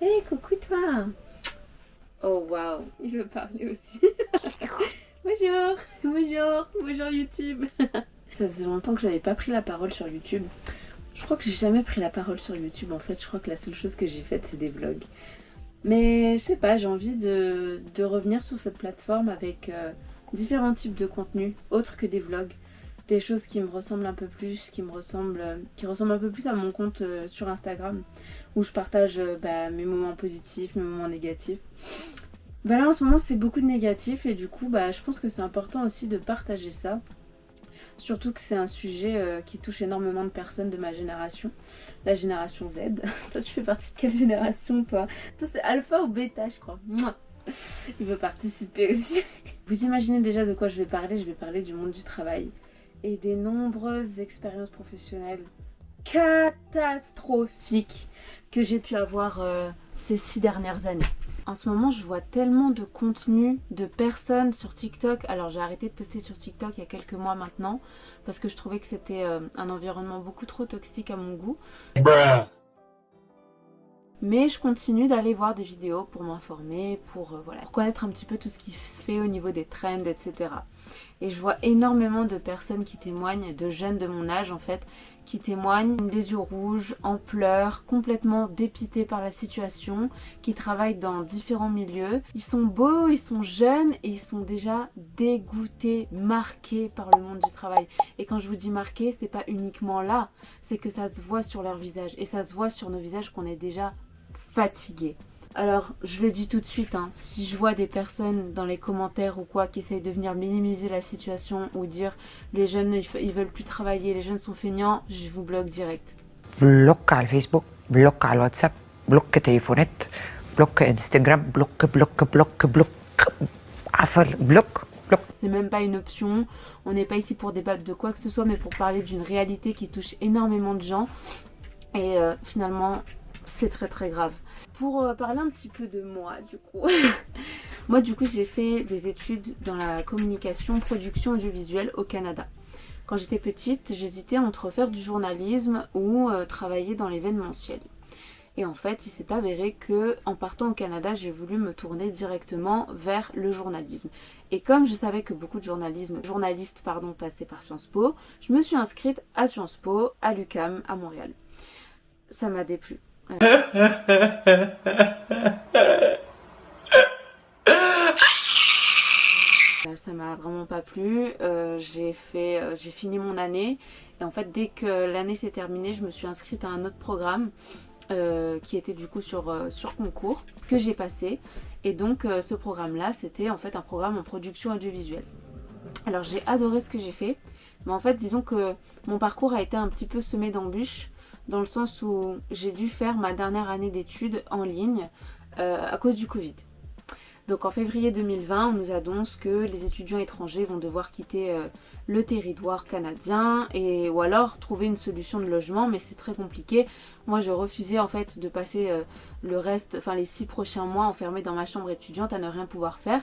Hey, coucou toi. Oh waouh, il veut parler aussi. Bonjour, bonjour, bonjour YouTube. Ça faisait longtemps que j'avais pas pris la parole sur YouTube. Je crois que j'ai jamais pris la parole sur YouTube en fait. Je crois que la seule chose que j'ai faite c'est des vlogs. Mais je sais pas, j'ai envie de revenir sur cette plateforme avec différents types de contenus autres que des vlogs. Des choses qui me ressemblent un peu plus, qui ressemblent un peu plus à mon compte sur Instagram, où je partage mes moments positifs, mes moments négatifs. Bah là en ce moment c'est beaucoup de négatifs et du coup je pense que c'est important aussi de partager ça. Surtout que c'est un sujet qui touche énormément de personnes de ma génération, la génération Z. Toi tu fais partie de quelle génération toi? Toi c'est alpha ou bêta je crois. Mouah. Il veut participer aussi. Vous imaginez déjà de quoi je vais parler du monde du travail et des nombreuses expériences professionnelles catastrophiques que j'ai pu avoir ces 6 dernières années. En ce moment, je vois tellement de contenu de personnes sur TikTok. Alors, j'ai arrêté de poster sur TikTok il y a quelques mois maintenant parce que je trouvais que c'était un environnement beaucoup trop toxique à mon goût. Bruh. Mais je continue d'aller voir des vidéos pour m'informer, pour connaître un petit peu tout ce qui se fait au niveau des trends, etc. Et je vois énormément de personnes qui témoignent, de jeunes de mon âge en fait, qui témoignent les yeux rouges, en pleurs, complètement dépités par la situation, qui travaillent dans différents milieux. Ils sont beaux, ils sont jeunes et ils sont déjà dégoûtés, marqués par le monde du travail. Et quand je vous dis marqués, c'est pas uniquement là, c'est que ça se voit sur leur visage. Et ça se voit sur nos visages qu'on est déjà fatigués. Alors, je le dis tout de suite, si je vois des personnes dans les commentaires ou quoi qui essayent de venir minimiser la situation ou dire les jeunes ils veulent plus travailler, les jeunes sont feignants, je vous bloque direct. Bloc على الفيسبوك، bloc على الواتساب، bloc تليفونات، bloc انستغرام، bloc عفر bloc. C'est même pas une option, on n'est pas ici pour débattre de quoi que ce soit, mais pour parler d'une réalité qui touche énormément de gens et finalement c'est très très grave. Pour parler un petit peu de moi du coup, moi du coup j'ai fait des études dans la communication, production audiovisuelle au Canada. Quand j'étais petite, j'hésitais entre faire du journalisme ou travailler dans l'événementiel. Et en fait, il s'est avéré que en partant au Canada, j'ai voulu me tourner directement vers le journalisme. Et comme je savais que beaucoup de journalistes passaient par Sciences Po, je me suis inscrite à Sciences Po, à l'UQAM, à Montréal. Ça m'a déplu. Ça m'a vraiment pas plu. J'ai fini mon année et en fait dès que l'année s'est terminée, je me suis inscrite à un autre programme qui était du coup sur concours que j'ai passé. Et donc ce programme-là, c'était en fait un programme en production audiovisuelle. Alors j'ai adoré ce que j'ai fait, mais en fait disons que mon parcours a été un petit peu semé d'embûches, dans le sens où j'ai dû faire ma dernière année d'études en ligne à cause du Covid. Donc en février 2020, on nous annonce que les étudiants étrangers vont devoir quitter le territoire canadien ou alors trouver une solution de logement, mais c'est très compliqué. Moi je refusais en fait de passer les 6 prochains mois enfermée dans ma chambre étudiante à ne rien pouvoir faire.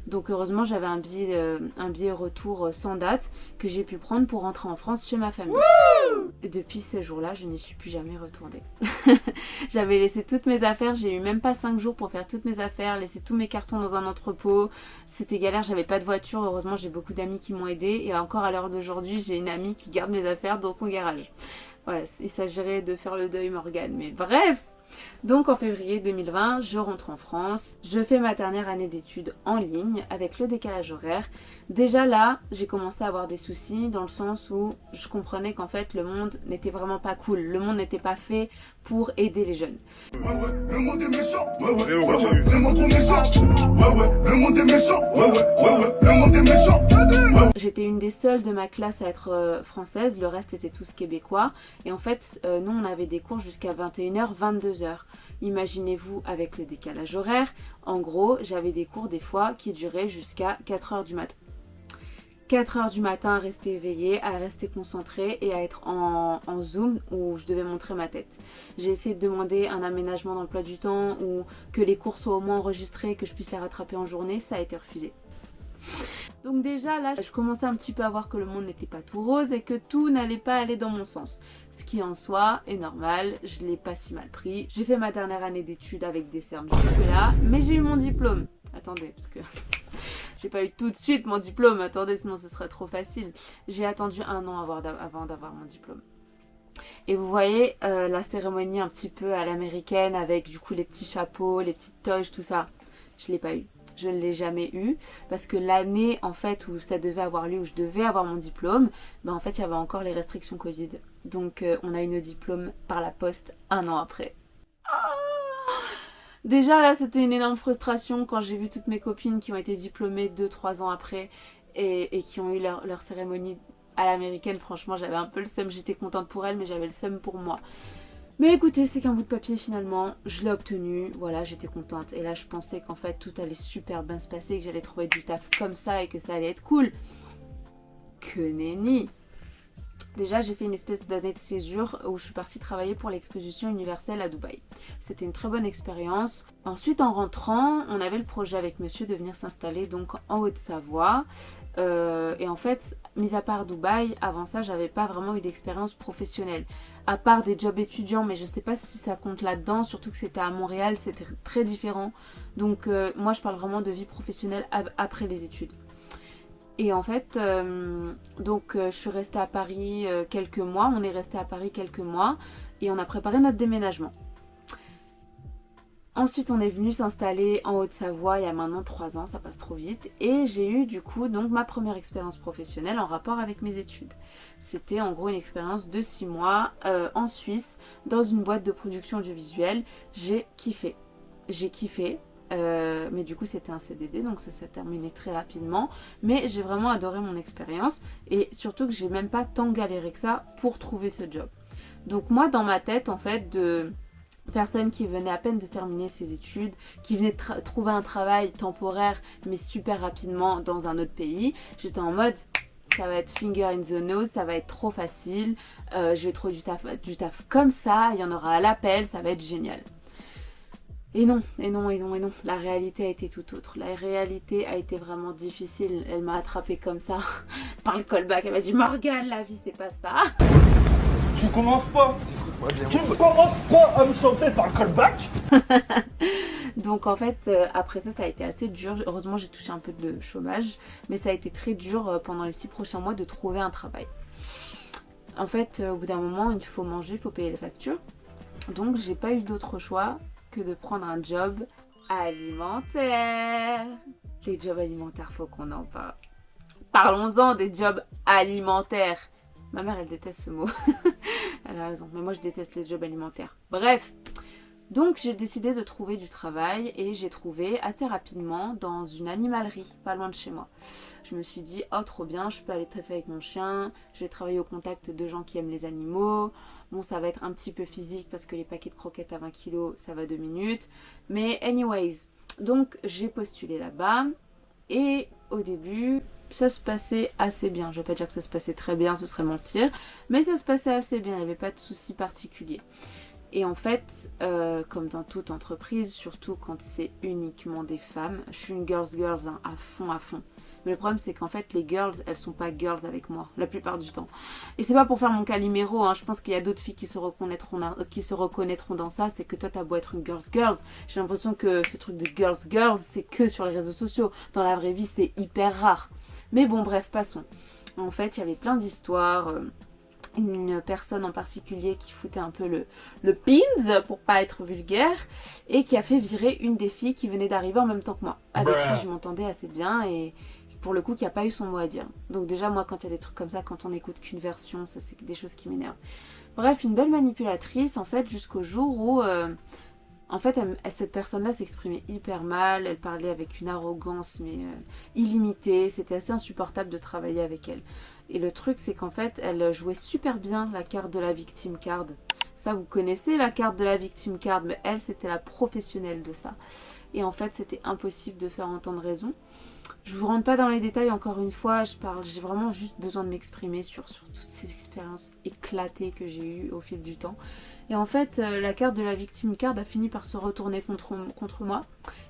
Donc heureusement j'avais un billet retour sans date que j'ai pu prendre pour rentrer en France chez ma famille. Et depuis ce jour-là, je n'y suis plus jamais retournée. J'avais laissé toutes mes affaires, j'ai eu même pas 5 jours pour faire toutes mes affaires, laisser tous mes cartons dans un entrepôt. C'était galère, j'avais pas de voiture, heureusement j'ai beaucoup d'amis qui m'ont aidée et encore à l'heure d'aujourd'hui, j'ai une amie qui garde mes affaires dans son garage. Voilà, il s'agirait de faire le deuil Morgane, mais bref. Donc en février 2020, je rentre en France, je fais ma dernière année d'études en ligne avec le décalage horaire. Déjà là, j'ai commencé à avoir des soucis dans le sens où je comprenais qu'en fait le monde n'était vraiment pas cool, le monde n'était pas fait pour aider les jeunes. Le monde est méchant, vraiment trop méchant. Le monde est méchant, le monde est méchant. J'étais une des seules de ma classe à être française, le reste était tous québécois. Et en fait, nous on avait des cours jusqu'à 21h, 22h. Imaginez-vous avec le décalage horaire, en gros j'avais des cours des fois qui duraient jusqu'à 4h du matin. 4h du matin à rester éveillée, à rester concentrée et à être en zoom où je devais montrer ma tête. J'ai essayé de demander un aménagement dans l'emploi du temps ou que les cours soient au moins enregistrés, que je puisse les rattraper en journée, ça a été refusé. Donc déjà là, je commençais un petit peu à voir que le monde n'était pas tout rose et que tout n'allait pas aller dans mon sens. Ce qui en soi est normal, je l'ai pas si mal pris. J'ai fait ma dernière année d'études avec des cernes jusque là, mais j'ai eu mon diplôme. Attendez, parce que j'ai pas eu tout de suite mon diplôme, attendez, sinon ce serait trop facile. J'ai attendu 1 an avant d'avoir mon diplôme. Et vous voyez la cérémonie un petit peu à l'américaine avec du coup les petits chapeaux, les petites toges, tout ça, je l'ai pas eu. Je ne l'ai jamais eu parce que l'année en fait où ça devait avoir lieu, où je devais avoir mon diplôme, ben en fait il y avait encore les restrictions Covid. Donc on a eu nos diplômes par la poste 1 an après. Déjà là c'était une énorme frustration quand j'ai vu toutes mes copines qui ont été diplômées 2-3 ans après et qui ont eu leur cérémonie à l'américaine. Franchement j'avais un peu le seum, j'étais contente pour elles mais j'avais le seum pour moi. Mais écoutez, c'est qu'un bout de papier finalement, je l'ai obtenu, voilà, j'étais contente. Et là, je pensais qu'en fait, tout allait super bien se passer, que j'allais trouver du taf comme ça et que ça allait être cool. Que nenni! Déjà, j'ai fait une espèce d'année de césure où je suis partie travailler pour l'exposition universelle à Dubaï. C'était une très bonne expérience. Ensuite, en rentrant, on avait le projet avec monsieur de venir s'installer donc en Haute-Savoie. Et en fait, mis à part Dubaï, avant ça, j'avais pas vraiment eu d'expérience professionnelle. À part des jobs étudiants, mais je sais pas si ça compte là-dedans, surtout que c'était à Montréal, c'était très différent. Donc moi, je parle vraiment de vie professionnelle après les études. Et en fait, je suis restée à Paris quelques mois, on est resté à Paris quelques mois et on a préparé notre déménagement. Ensuite, on est venu s'installer en Haute-Savoie il y a maintenant 3 ans, ça passe trop vite. Et j'ai eu du coup donc ma première expérience professionnelle en rapport avec mes études. C'était en gros une expérience de 6 mois en Suisse dans une boîte de production audiovisuelle. J'ai kiffé. Mais du coup c'était un CDD donc ça s'est terminé très rapidement, mais j'ai vraiment adoré mon expérience et surtout que j'ai même pas tant galéré que ça pour trouver ce job. Donc moi dans ma tête en fait de personne qui venait à peine de terminer ses études, qui venait de trouver un travail temporaire mais super rapidement dans un autre pays, j'étais en mode ça va être finger in the nose, ça va être trop facile, je vais trouver du taf comme ça, il y en aura à l'appel, ça va être génial. Et non, la réalité a été tout autre. La réalité a été vraiment difficile. Elle m'a attrapée comme ça par le callback. Elle m'a dit Morgane, la vie c'est pas ça. Tu commences pas. Tu ne commences pas à me chanter par le callback. Donc en fait, après ça a été assez dur. Heureusement, j'ai touché un peu de chômage. Mais ça a été très dur pendant les 6 prochains mois de trouver un travail. En fait, au bout d'un moment, il faut manger, il faut payer les factures. Donc j'ai pas eu d'autre choix que de prendre un job alimentaire. Les jobs alimentaires, faut qu'on en parle. Parlons-en des jobs alimentaires. Ma mère, elle déteste ce mot. Elle a raison, mais moi je déteste les jobs alimentaires. Bref, donc j'ai décidé de trouver du travail et j'ai trouvé assez rapidement dans une animalerie, pas loin de chez moi. Je me suis dit, oh trop bien, je peux aller treffer avec mon chien, je vais travailler au contact de gens qui aiment les animaux. Bon, ça va être un petit peu physique parce que les paquets de croquettes à 20 kg, ça va 2 minutes. Mais anyways, donc j'ai postulé là-bas et au début, ça se passait assez bien. Je ne vais pas dire que ça se passait très bien, ce serait mentir, mais ça se passait assez bien, il n'y avait pas de soucis particuliers. Et en fait, comme dans toute entreprise, surtout quand c'est uniquement des femmes, je suis une girls hein, à fond. Mais le problème c'est qu'en fait les girls, elles sont pas girls avec moi la plupart du temps. Et c'est pas pour faire mon Calimero, hein, je pense qu'il y a d'autres filles qui se reconnaîtront dans ça. C'est que toi t'as beau être une girls, j'ai l'impression que ce truc de girls, c'est que sur les réseaux sociaux. Dans la vraie vie c'est hyper rare. Mais bon bref, passons. En fait il y avait plein d'histoires. Une personne en particulier qui foutait un peu le pins pour pas être vulgaire et qui a fait virer une des filles qui venait d'arriver en même temps que moi, avec qui je m'entendais assez bien et pour le coup qui a pas eu son mot à dire. Donc déjà moi quand il y a des trucs comme ça, quand on n'écoute qu'une version, ça c'est des choses qui m'énervent. Bref, une belle manipulatrice en fait jusqu'au jour où cette personne-là s'exprimait hyper mal, elle parlait avec une arrogance mais illimitée, c'était assez insupportable de travailler avec elle. Et le truc c'est qu'en fait elle jouait super bien la carte de la victime card. Ça vous connaissez la carte de la victime card, mais elle c'était la professionnelle de ça. Et en fait c'était impossible de faire entendre raison. Je vous rentre pas dans les détails encore une fois, j'ai vraiment juste besoin de m'exprimer sur toutes ces expériences éclatées que j'ai eues au fil du temps. Et en fait, la carte de la victime card a fini par se retourner contre moi.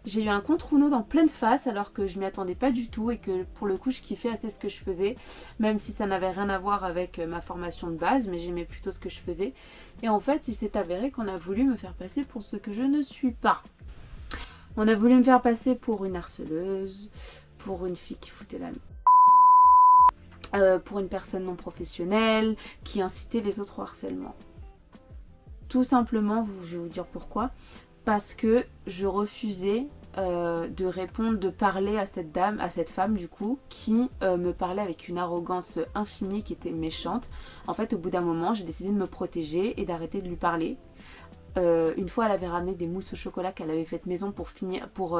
J'ai eu un contre Uno dans pleine face alors que je m'y attendais pas du tout et que pour le coup je kiffais assez ce que je faisais, même si ça n'avait rien à voir avec ma formation de base, mais j'aimais plutôt ce que je faisais. Et en fait, il s'est avéré qu'on a voulu me faire passer pour ce que je ne suis pas. On a voulu me faire passer pour une harceleuse, pour une fille qui foutait la pour une personne non professionnelle, qui incitait les autres au harcèlement. Tout simplement, je vais vous dire pourquoi, parce que je refusais de répondre, de parler à cette dame, à cette femme du coup, qui me parlait avec une arrogance infinie qui était méchante. En fait, au bout d'un moment, j'ai décidé de me protéger et d'arrêter de lui parler. Une fois, elle avait ramené des mousses au chocolat qu'elle avait faites maison pour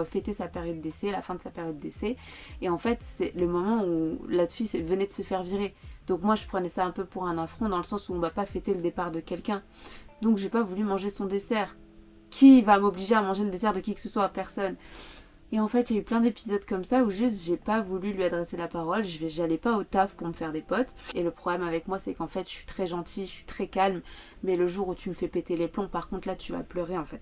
fêter sa période d'essai, la fin de sa période d'essai. Et en fait, c'est le moment où la fille venait de se faire virer. Donc moi, je prenais ça un peu pour un affront dans le sens où on va pas fêter le départ de quelqu'un. Donc j'ai pas voulu manger son dessert. Qui va m'obliger à manger le dessert de qui que ce soit? Personne. Et en fait, il y a eu plein d'épisodes comme ça où juste j'ai pas voulu lui adresser la parole, j'allais pas au taf pour me faire des potes. Et le problème avec moi, c'est qu'en fait, je suis très gentille, je suis très calme, mais le jour où tu me fais péter les plombs, par contre là, tu vas pleurer en fait.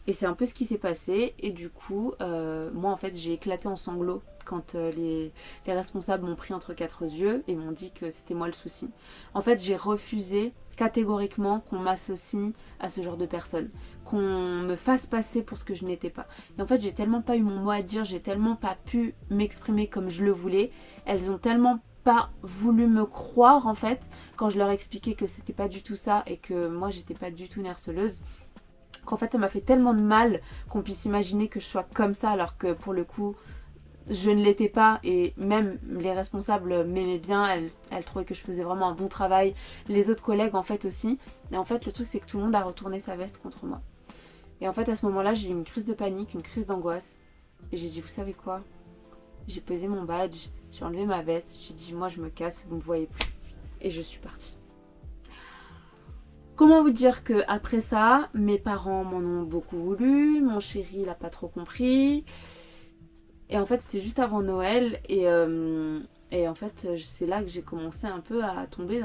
Et c'est un peu ce qui s'est passé. Et du coup, moi en fait, j'ai éclaté en sanglots quand les responsables m'ont pris entre quatre yeux et m'ont dit que c'était moi le souci. En fait, j'ai refusé catégoriquement qu'on m'associe à ce genre de personnes, qu'on me fasse passer pour ce que je n'étais pas. Et en fait, j'ai tellement pas eu mon mot à dire, j'ai tellement pas pu m'exprimer comme je le voulais, elles ont tellement pas voulu me croire en fait, quand je leur expliquais que c'était pas du tout ça et que moi j'étais pas du tout une harceleuse, qu'en fait ça m'a fait tellement de mal qu'on puisse imaginer que je sois comme ça alors que pour le coup je ne l'étais pas. Et même les responsables m'aimaient bien, elles trouvaient que je faisais vraiment un bon travail, les autres collègues en fait aussi. Et en fait le truc c'est que tout le monde a retourné sa veste contre moi. Et en fait à ce moment-là j'ai eu une crise de panique, une crise d'angoisse. Et j'ai dit vous savez quoi, j'ai posé mon badge, j'ai enlevé ma veste, j'ai dit moi je me casse, vous me voyez plus. Et je suis partie. Comment vous dire que après ça, mes parents m'en ont beaucoup voulu, mon chéri il a pas trop compris. Et en fait, c'était juste avant Noël. Et en fait, c'est là que j'ai commencé un peu à tomber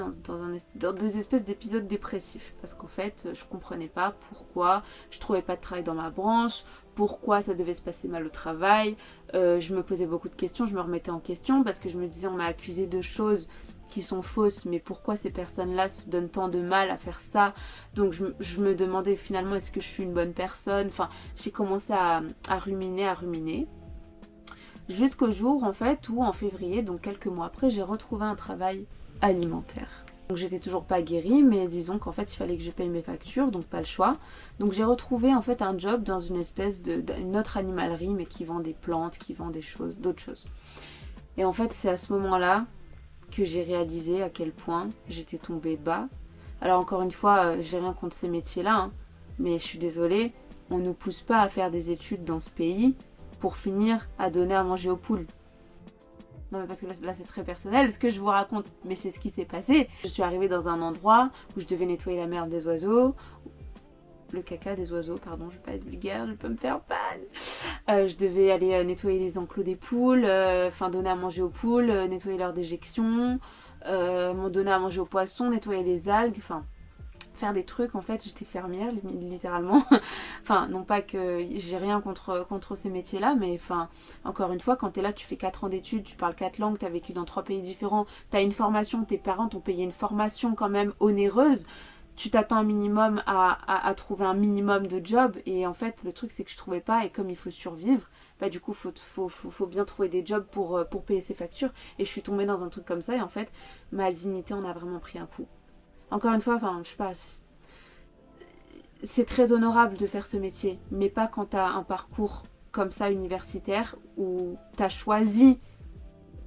dans des espèces d'épisodes dépressifs. Parce qu'en fait, je comprenais pas pourquoi je trouvais pas de travail dans ma branche, pourquoi ça devait se passer mal au travail. Je me posais beaucoup de questions, je me remettais en question parce que je me disais on m'a accusé de choses qui sont fausses, mais pourquoi ces personnes-là se donnent tant de mal à faire ça? Donc je me demandais finalement est-ce que je suis une bonne personne? Enfin, j'ai commencé à ruminer. Jusqu'au jour en fait où en février, donc quelques mois après, j'ai retrouvé un travail alimentaire. Donc j'étais toujours pas guérie, mais disons qu'en fait il fallait que je paye mes factures, donc pas le choix. Donc j'ai retrouvé en fait un job dans une espèce d'une autre animalerie, mais qui vend des plantes, qui vend d'autres choses. Et en fait c'est à ce moment-là que j'ai réalisé à quel point j'étais tombée bas. Alors encore une fois, j'ai rien contre ces métiers-là, hein, mais je suis désolée, on nous pousse pas à faire des études dans ce pays pour finir à donner à manger aux poules. Non mais parce que là c'est très personnel ce que je vous raconte, mais c'est ce qui s'est passé. Je suis arrivée dans un endroit où je devais nettoyer la merde des oiseaux, le caca des oiseaux, pardon, je vais pas être vulgaire, je peux me faire ban. Je devais aller nettoyer les enclos des poules, donner à manger aux poules, nettoyer leurs déjections, m'en donner à manger aux poissons, nettoyer les algues, faire des trucs. En fait j'étais fermière littéralement. Enfin non pas que j'ai rien contre ces métiers là, mais encore une fois quand t'es là, tu fais 4 ans d'études, tu parles 4 langues, t'as vécu dans 3 pays différents, t'as une formation, tes parents t'ont payé une formation quand même onéreuse, tu t'attends un minimum à trouver un minimum de job. Et en fait le truc c'est que je trouvais pas, et comme il faut survivre, du coup faut bien trouver des jobs pour payer ses factures. Et je suis tombée dans un truc comme ça, et en fait ma dignité en a vraiment pris un coup. Encore une fois, je sais pas, c'est très honorable de faire ce métier, mais pas quand t'as un parcours comme ça universitaire où t'as choisi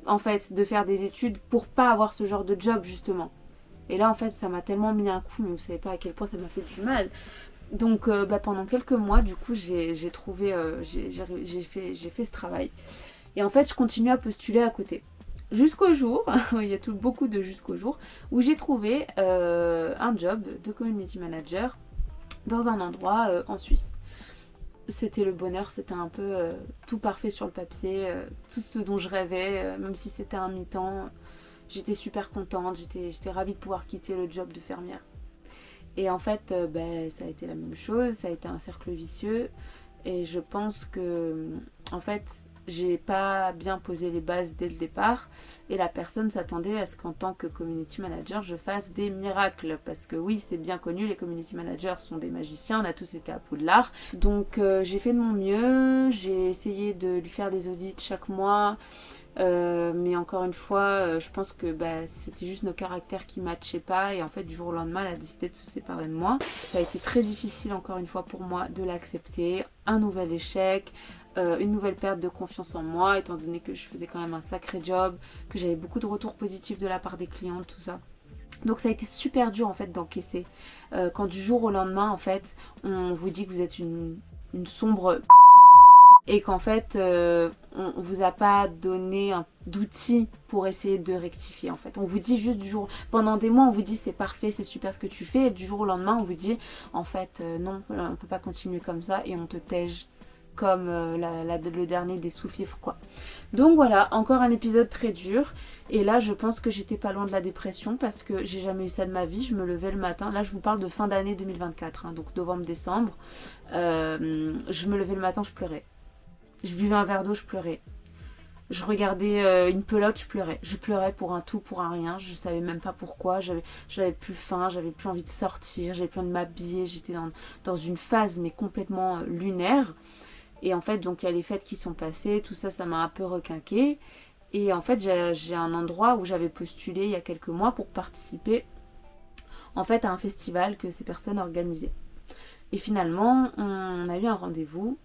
en fait de faire des études pour pas avoir ce genre de job justement. Et là en fait ça m'a tellement mis un coup, mais vous savez pas à quel point ça m'a fait du mal. Donc pendant quelques mois du coup j'ai fait ce travail. Et en fait je continue à postuler à côté. Jusqu'au jour, il y a beaucoup de jusqu'au jour, où j'ai trouvé un job de community manager dans un endroit en Suisse. C'était le bonheur, c'était un peu tout parfait sur le papier, tout ce dont je rêvais, même si c'était un mi-temps. J'étais super contente, j'étais ravie de pouvoir quitter le job de fermière. Et en fait, ça a été la même chose, ça a été un cercle vicieux. Et je pense que, en fait, j'ai pas bien posé les bases dès le départ. Et la personne s'attendait à ce qu'en tant que community manager, je fasse des miracles. Parce que oui, c'est bien connu, les community managers sont des magiciens, on a tous été à Poudlard. Donc j'ai fait de mon mieux, j'ai essayé de lui faire des audits chaque mois. Mais encore une fois, je pense que c'était juste nos caractères qui matchaient pas et en fait du jour au lendemain elle a décidé de se séparer de moi. Ça a été très difficile encore une fois pour moi de l'accepter, un nouvel échec, une nouvelle perte de confiance en moi étant donné que je faisais quand même un sacré job, que j'avais beaucoup de retours positifs de la part des clients, tout ça. Donc ça a été super dur en fait d'encaisser. Quand du jour au lendemain en fait on vous dit que vous êtes une sombre et qu'en fait on vous a pas donné d'outils pour essayer de rectifier en fait. On vous dit juste pendant des mois on vous dit c'est parfait, c'est super ce que tu fais et du jour au lendemain on vous dit en fait non, on peut pas continuer comme ça et on te tège comme le dernier des sous-fifres quoi. Donc voilà, encore un épisode très dur et là je pense que j'étais pas loin de la dépression parce que j'ai jamais eu ça de ma vie. Je me levais le matin, là je vous parle de fin d'année 2024 hein, donc novembre-décembre, je me levais le matin, je pleurais. Je buvais un verre d'eau, je pleurais. Je regardais une pelote, je pleurais. Je pleurais pour un tout, pour un rien. Je savais même pas pourquoi. J'avais plus faim, j'avais plus envie de sortir, j'avais plus envie de m'habiller. J'étais dans une phase mais complètement lunaire. Et en fait, donc il y a les fêtes qui sont passées, tout ça, ça m'a un peu requinqué. Et en fait, j'ai un endroit où j'avais postulé il y a quelques mois pour participer en fait à un festival que ces personnes organisaient. Et finalement, on a eu un rendez-vous.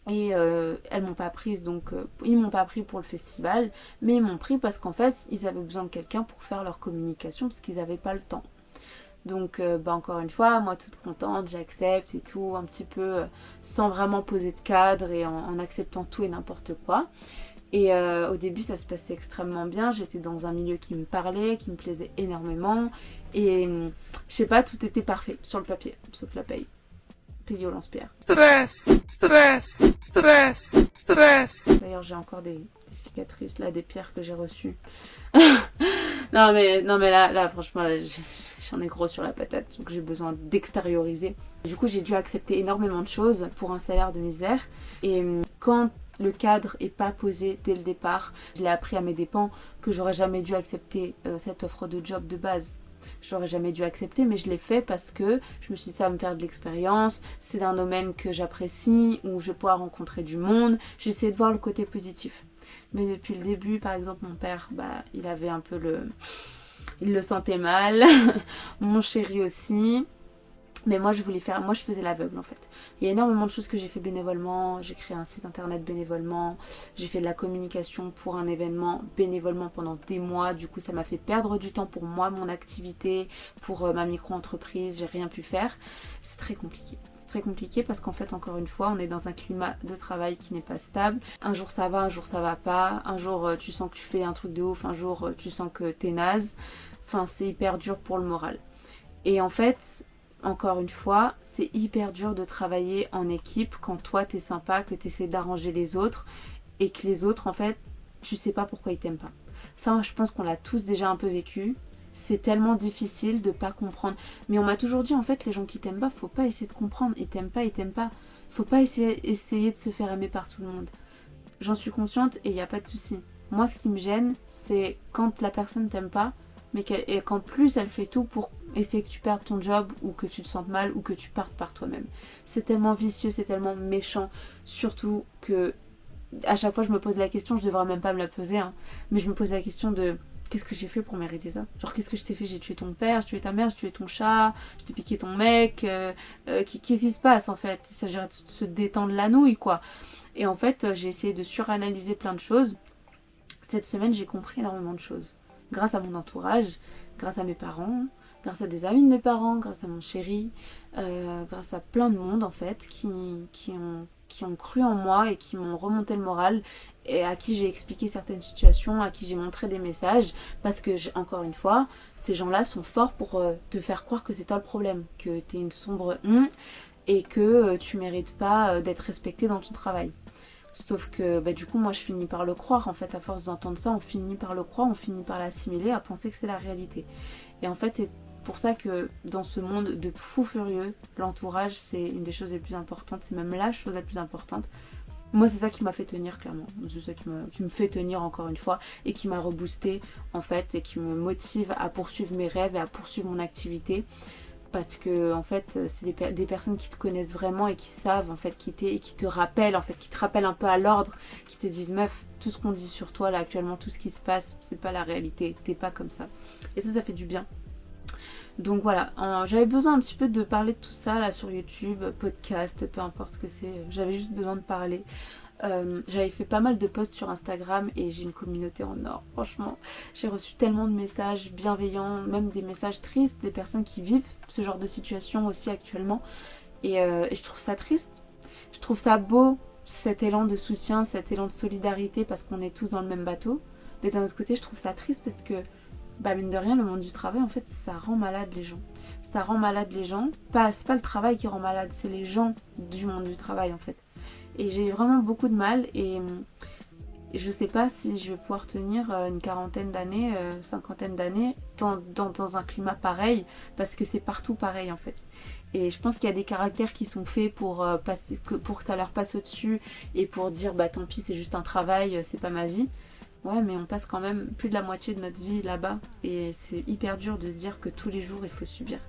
Et elles m'ont pas prise, donc ils m'ont pas pris pour le festival, mais ils m'ont pris parce qu'en fait ils avaient besoin de quelqu'un pour faire leur communication parce qu'ils n'avaient pas le temps. Donc encore une fois, moi toute contente, j'accepte et tout, un petit peu sans vraiment poser de cadre et en acceptant tout et n'importe quoi. Et au début ça se passait extrêmement bien, j'étais dans un milieu qui me parlait, qui me plaisait énormément et je sais pas, tout était parfait sur le papier, sauf la paye. Payé au lance-pierre. Stress. D'ailleurs, j'ai encore des cicatrices là, des pierres que j'ai reçues. non mais là franchement, là, j'en ai gros sur la patate, donc j'ai besoin d'extérioriser. Du coup, j'ai dû accepter énormément de choses pour un salaire de misère. Et quand le cadre est pas posé dès le départ, je l'ai appris à mes dépens que j'aurais jamais dû accepter cette offre de job de base. J'aurais jamais dû accepter, mais je l'ai fait parce que je me suis dit ça va me faire de l'expérience, c'est d'un domaine que j'apprécie, où je vais pouvoir rencontrer du monde, j'ai essayé de voir le côté positif. Mais depuis le début, par exemple, mon père, il avait un peu il le sentait mal, mon chéri aussi. Mais moi je faisais l'aveugle en fait. Il y a énormément de choses que j'ai fait bénévolement, j'ai créé un site internet bénévolement, j'ai fait de la communication pour un événement bénévolement pendant des mois, du coup ça m'a fait perdre du temps pour moi, mon activité, pour ma micro-entreprise, j'ai rien pu faire. C'est très compliqué. C'est très compliqué parce qu'en fait encore une fois on est dans un climat de travail qui n'est pas stable. Un jour ça va, un jour ça va pas, un jour tu sens que tu fais un truc de ouf, un jour tu sens que t'es naze. Enfin c'est hyper dur pour le moral. Et en fait... Encore une fois, c'est hyper dur de travailler en équipe quand toi t'es sympa, que t'essaies d'arranger les autres et que les autres en fait, tu sais pas pourquoi ils t'aiment pas. Ça, moi, je pense qu'on l'a tous déjà un peu vécu. C'est tellement difficile de pas comprendre. Mais on m'a toujours dit en fait, les gens qui t'aiment pas, faut pas essayer de comprendre. Ils t'aiment pas, ils t'aiment pas. Faut pas essayer de se faire aimer par tout le monde. J'en suis consciente et il n'y a pas de souci. Moi, ce qui me gêne, c'est quand la personne t'aime pas, mais qu'en plus elle fait tout pour essayer que tu perdes ton job ou que tu te sentes mal ou que tu partes par toi-même. C'est tellement vicieux, c'est tellement méchant, surtout que à chaque fois je me pose la question, je devrais même pas me la poser, hein, mais je me pose la question de qu'est-ce que j'ai fait pour mériter ça? Genre qu'est-ce que je t'ai fait? J'ai tué ton père, j'ai tué ta mère, j'ai tué ton chat, je t'ai piqué ton mec, qu'est-ce qui se passe en fait? Il s'agirait de se détendre la nouille quoi. Et en fait j'ai essayé de suranalyser plein de choses. Cette semaine j'ai compris énormément de choses. Grâce à mon entourage, grâce à mes parents, grâce à des amis de mes parents, grâce à mon chéri, grâce à plein de monde en fait qui ont cru en moi et qui m'ont remonté le moral et à qui j'ai expliqué certaines situations, à qui j'ai montré des messages parce que encore une fois, ces gens-là sont forts pour te faire croire que c'est toi le problème, que t'es une sombre et que tu mérites pas d'être respecté dans ton travail. Sauf que du coup moi je finis par le croire en fait, à force d'entendre ça on finit par le croire, on finit par l'assimiler, à penser que c'est la réalité. Et en fait c'est pour ça que dans ce monde de fous furieux, l'entourage c'est une des choses les plus importantes, c'est même la chose la plus importante. Moi c'est ça qui m'a fait tenir clairement, c'est ça qui me fait tenir encore une fois et qui m'a reboosté en fait et qui me motive à poursuivre mes rêves et à poursuivre mon activité. Parce que en fait c'est des personnes qui te connaissent vraiment et qui savent en fait qui t'es et qui te rappellent un peu à l'ordre, qui te disent meuf, tout ce qu'on dit sur toi là actuellement, tout ce qui se passe, c'est pas la réalité, t'es pas comme ça. Et ça fait du bien. Donc voilà, j'avais besoin un petit peu de parler de tout ça là sur YouTube, podcast, peu importe ce que c'est, j'avais juste besoin de parler. J'avais fait pas mal de posts sur Instagram et j'ai une communauté en or, franchement. J'ai reçu tellement de messages bienveillants, même des messages tristes, des personnes qui vivent ce genre de situation aussi actuellement. Et je trouve ça triste, je trouve ça beau, cet élan de soutien, cet élan de solidarité parce qu'on est tous dans le même bateau. Mais d'un autre côté, je trouve ça triste parce que mine de rien, le monde du travail, en fait, ça rend malade les gens. Ça rend malade les gens. C'est pas le travail qui rend malade, c'est les gens du monde du travail, en fait. Et j'ai vraiment beaucoup de mal et je sais pas si je vais pouvoir tenir une quarantaine d'années, cinquantaine d'années dans un climat pareil, parce que c'est partout pareil, en fait. Et je pense qu'il y a des caractères qui sont faits pour que ça leur passe au-dessus et pour dire tant pis, c'est juste un travail, c'est pas ma vie. Ouais, mais on passe quand même plus de la moitié de notre vie là-bas et c'est hyper dur de se dire que tous les jours il faut subir.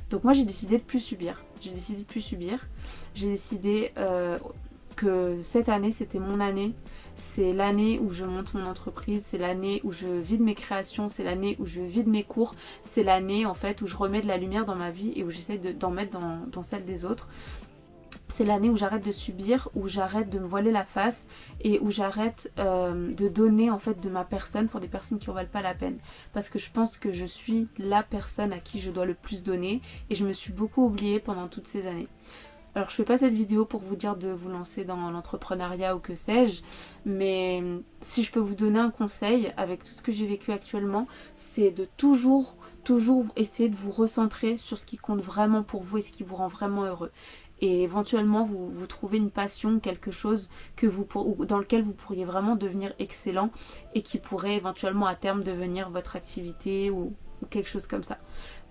Donc moi j'ai décidé de plus subir. J'ai décidé que cette année c'était mon année. C'est l'année où je monte mon entreprise, c'est l'année où je vide mes créations, c'est l'année où je vide mes cours, c'est l'année en fait où je remets de la lumière dans ma vie et où j'essaie d'en mettre dans celle des autres. C'est l'année où j'arrête de subir, où j'arrête de me voiler la face et où j'arrête de donner en fait de ma personne pour des personnes qui en valent pas la peine. Parce que je pense que je suis la personne à qui je dois le plus donner et je me suis beaucoup oubliée pendant toutes ces années. Alors je fais pas cette vidéo pour vous dire de vous lancer dans l'entrepreneuriat ou que sais-je, mais si je peux vous donner un conseil avec tout ce que j'ai vécu actuellement, c'est de toujours essayer de vous recentrer sur ce qui compte vraiment pour vous et ce qui vous rend vraiment heureux. Et éventuellement vous trouvez une passion, quelque chose dans lequel vous pourriez vraiment devenir excellent et qui pourrait éventuellement à terme devenir votre activité ou quelque chose comme ça.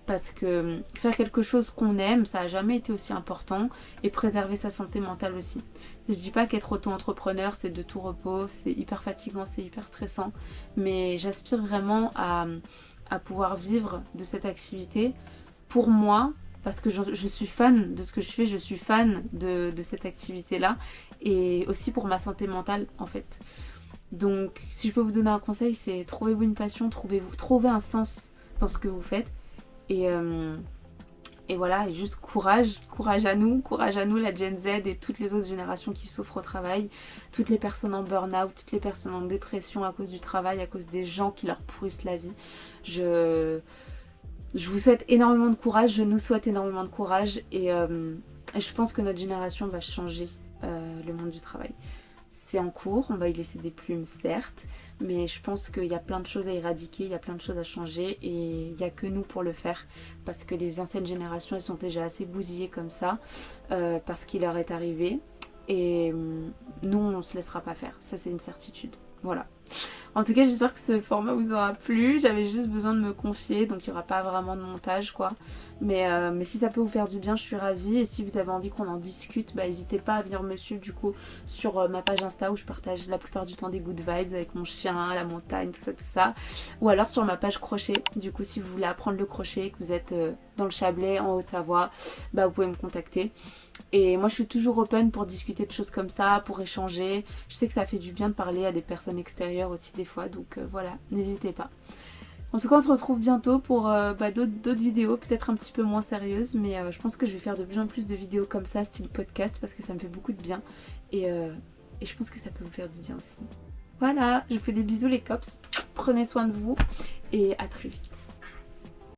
Parce que faire quelque chose qu'on aime, ça n'a jamais été aussi important et préserver sa santé mentale aussi. Je dis pas qu'être auto-entrepreneur c'est de tout repos, c'est hyper fatigant, c'est hyper stressant, mais j'aspire vraiment à pouvoir vivre de cette activité pour moi. Parce que je suis fan de ce que je fais, je suis fan de cette activité-là et aussi pour ma santé mentale en fait. Donc si je peux vous donner un conseil, c'est trouvez-vous une passion, trouvez un sens dans ce que vous faites et voilà, et juste courage à nous la Gen Z et toutes les autres générations qui souffrent au travail, toutes les personnes en burn-out, toutes les personnes en dépression à cause du travail, à cause des gens qui leur pourrissent la vie. Je vous souhaite énormément de courage, je nous souhaite énormément de courage et je pense que notre génération va changer le monde du travail. C'est en cours, on va y laisser des plumes certes, mais je pense qu'il y a plein de choses à éradiquer, il y a plein de choses à changer et il n'y a que nous pour le faire parce que les anciennes générations elles sont déjà assez bousillées comme ça parce qu'il leur est arrivé et nous on ne se laissera pas faire, ça c'est une certitude. Voilà. En tout cas j'espère que ce format vous aura plu, j'avais juste besoin de me confier donc il n'y aura pas vraiment de montage quoi. Mais si ça peut vous faire du bien je suis ravie et si vous avez envie qu'on en discute n'hésitez pas à venir me suivre du coup sur ma page Insta où je partage la plupart du temps des good vibes avec mon chien, la montagne, tout ça ou alors sur ma page crochet du coup si vous voulez apprendre le crochet, que vous êtes dans le Chablais, en Haute-Savoie, vous pouvez me contacter. Et moi je suis toujours open pour discuter de choses comme ça, pour échanger. Je sais que ça fait du bien de parler à des personnes extérieures aussi des fois, donc voilà, n'hésitez pas. En tout cas on se retrouve bientôt pour d'autres vidéos, peut-être un petit peu moins sérieuses, mais je pense que je vais faire de plus en plus de vidéos comme ça, style podcast, parce que ça me fait beaucoup de bien. Et je pense que ça peut vous faire du bien aussi. Voilà, je vous fais des bisous les cops, prenez soin de vous et à très vite.